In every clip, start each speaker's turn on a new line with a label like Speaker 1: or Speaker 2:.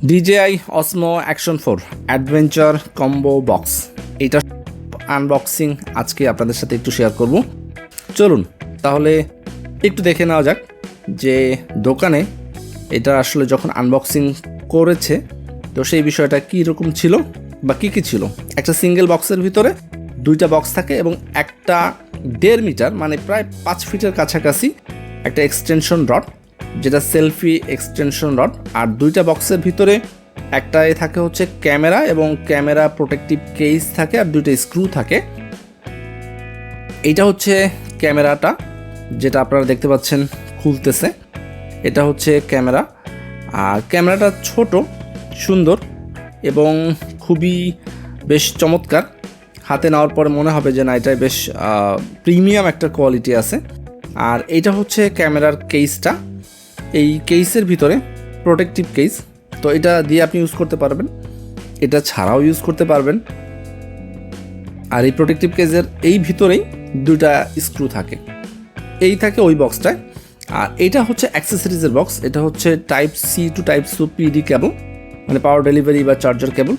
Speaker 1: dji OSMO Action 4 adventure combo box, এটা unboxing আজকে আপনাদের সাথে একটু শেয়ার করব। চলুন তাহলে একটু দেখে নেওয়া যাক যে দোকানে এটা আসলে যখন আনবক্সিং করেছে তো সেই বিষয়টা কী রকম ছিল বা কী কী ছিল। একটা সিঙ্গেল বক্সের ভিতরে দুইটা বক্স থাকে এবং একটা 1.5 মিটার মানে প্রায় 5 ফিটের কাছাকাছি একটা এক্সটেনশন রড, যেটা সেলফি এক্সটেনশন রড। আর দুইটা বক্সের ভিতরে একটায় থাকে হচ্ছে ক্যামেরা এবং ক্যামেরা প্রোটেক্টিভ কেস থাকে, আর দুইটা স্ক্রু থাকে। এইটা হচ্ছে ক্যামেরাটা যেটা আপনারা দেখতে পাচ্ছেন খুলতেছে, এটা হচ্ছে ক্যামেরা। আর ক্যামেরাটা ছোট, সুন্দর এবং খুবই বেশ চমৎকার। হাতে নেওয়ার পরে মনে হবে যে না, এটাই বেশ প্রিমিয়াম একটা কোয়ালিটি আছে। আর এইটা হচ্ছে ক্যামেরার কেসটা। এই কেসের ভিতরে প্রোটেক্টিভ কেস, তো এটা দিয়ে আপনি ইউজ করতে পারবেন, এটা ছাড়াও ইউজ করতে পারবেন। আর এই প্রোটেক্টিভ কেসের এই ভিতরেই দুটা স্ক্রু থাকে, এই থাকে ওই বক্সটায়। আর এটা হচ্ছে অ্যাক্সেসরিজের বক্স, এটা হচ্ছে type C to type C PD cable, মানে পাওয়ার ডেলিভারি বা চার্জার কেবল।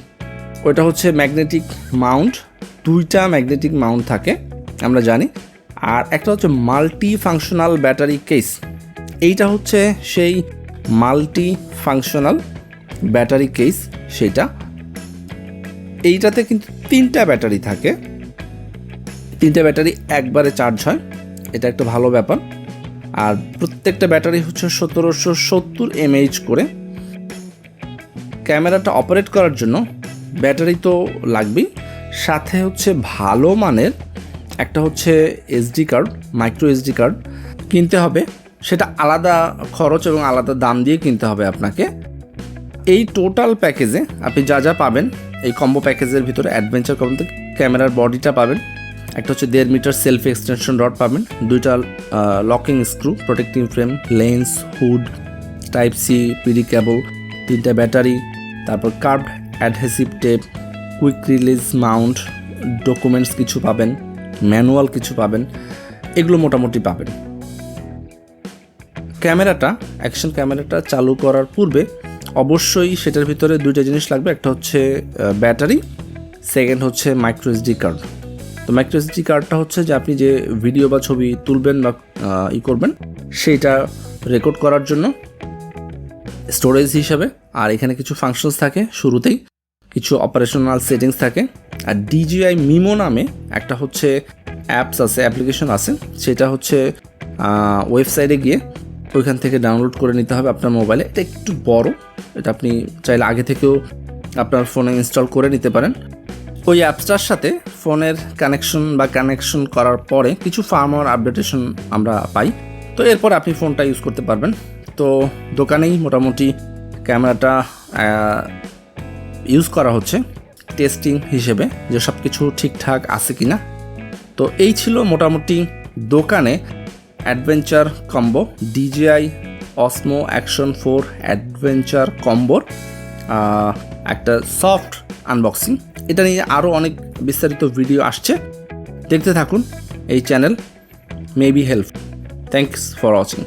Speaker 1: ওইটা হচ্ছে ম্যাগনেটিক মাউন্ট, দুইটা ম্যাগনেটিক মাউন্ট থাকে আমরা জানি। আর একটা হচ্ছে মাল্টি ফাংশনাল ব্যাটারি কেস, এইটা হচ্ছে সেই মাল্টি ফাংশনাল ব্যাটারি কেস সেটা। এইটাতে কিন্তু 3টা ব্যাটারি থাকে, 3টা ব্যাটারি একবারে চার্জ হয়, এটা একটা ভালো ব্যাপার। আর প্রত্যেকটা ব্যাটারি হচ্ছে 1770 mAh করে। ক্যামেরাটা অপারেট করার জন্য ব্যাটারি তো লাগবেই, সাথে হচ্ছে ভালো মানের একটা হচ্ছে SD card, micro SD card কিনতে হবে। সেটা আলাদা খরচ এবং আলাদা দাম দিয়ে কিনতে হবে আপনাকে। এই টোটাল প্যাকেজে আপনি যা যা পাবেন, এই কম্বো প্যাকেজের ভিতরে অ্যাডভেঞ্চার কম্বোতে ক্যামেরার বডিটা পাবেন, একটা হচ্ছে 1.5 মিটার সেলফি এক্সটেনশন রড পাবেন, দুইটা locking screw, protective frame, lens, hood, type C PD cable, 3টা ব্যাটারি, তারপর curved adhesive tape, quick release mount, documents কিছু পাবেন, ম্যানুয়াল কিছু পাবেন, এগুলো মোটামুটি পাবেন। ক্যামেরাটা, অ্যাকশন ক্যামেরাটা চালু করার পূর্বে অবশ্যই সেটার ভিতরে দুইটা জিনিস লাগবে, একটা হচ্ছে ব্যাটারি, সেকেন্ড হচ্ছে মাইক্রো এসডি কার্ড। তো মাইক্রো এসডি কার্ডটা হচ্ছে যে আপনি যে ভিডিও বা ছবি তুলবেন বা করবেন সেইটা রেকর্ড করার জন্য স্টোরেজ হিসাবে। আর এখানে কিছু ফাংশনস থাকে, শুরুতেই কিছু অপারেশনাল সেটিংস থাকে। আর dji মিমো নামে একটা হচ্ছে অ্যাপস আছে, অ্যাপ্লিকেশন আছে, সেটা হচ্ছে ওয়েবসাইটে গিয়ে ওইখান থেকে ডাউনলোড করে নিতে হবে আপনার মোবাইলে। এটা একটু বড়, এটা আপনি চাইলে আগে থেকেও আপনার ফোনে ইনস্টল করে নিতে পারেন। ওই অ্যাপসটার সাথে ফোনের কানেকশন করার পরে কিছু ফার্মওয়্যার আপডেটেশন আমরা পাই, তো এরপর আপনি ফোনটা ইউজ করতে পারবেন। তো দোকানেই মোটামুটি ক্যামেরাটা ইউজ করা হচ্ছে টেস্টিং হিসেবে, যে সব কিছু ঠিকঠাক আছে কি না। তো এই ছিল মোটামুটি দোকানে adventure combo, dji OSMO Action 4 adventure কম্বোর একটা সফট আনবক্সিং। এটা নিয়ে আরও অনেক বিস্তারিত ভিডিও আসছে, দেখতে থাকুন এই channel, maybe help. Thanks for watching.